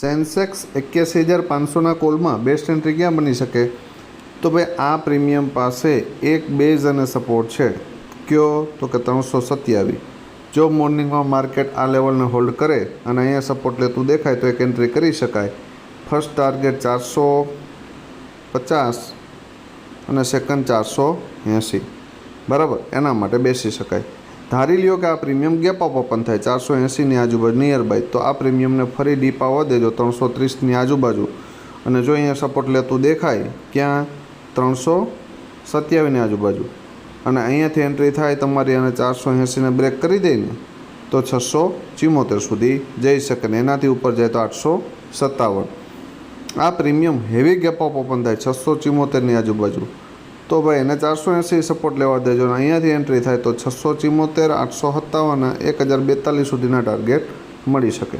Sensex 81,500ના કોલમાં best entry ક્યાં બની શકે? તો ભાઈ આ પ્રીમિયમ પાસે એક બેઝ અને સપોર્ટ છે. કયો? તો કે 327. જો મોર્નિંગમાં માર્કેટ આ લેવલને હોલ્ડ કરે અને અહીંયા સપોર્ટ લેતું દેખાય તો એક એન્ટ્રી કરી શકાય. ફર્સ્ટ ટાર્ગેટ 450 અને સેકન્ડ 480, બરાબર, એના માટે બેસી શકાય. ધારી લ્યો કે આ પ્રીમિયમ ગેપ અપ ઓપન થાય 480ની આજુબાજુ નિયર બાય, તો આ પ્રીમિયમને ફરી ડીપ આવવા દેજો 330ની આજુબાજુ, અને જો અહીંયા સપોર્ટ લેતું દેખાય ક્યાં 327ની આજુબાજુ, અને અહીંયાથી એન્ટ્રી થાય તમારી અને 480ને બ્રેક કરી દઈને તો 674 સુધી જઈ શકે ને એનાથી ઉપર જાય તો 857. આ premium heavy gap up open થાય 674ની આજુબાજુ, તો ભાઈ એને 480 સપોર્ટ લેવા દેજો અને અહીંયાથી એન્ટ્રી થાય તો 674, 857 અને 1042 સુધીના ટાર્ગેટ મળી શકે.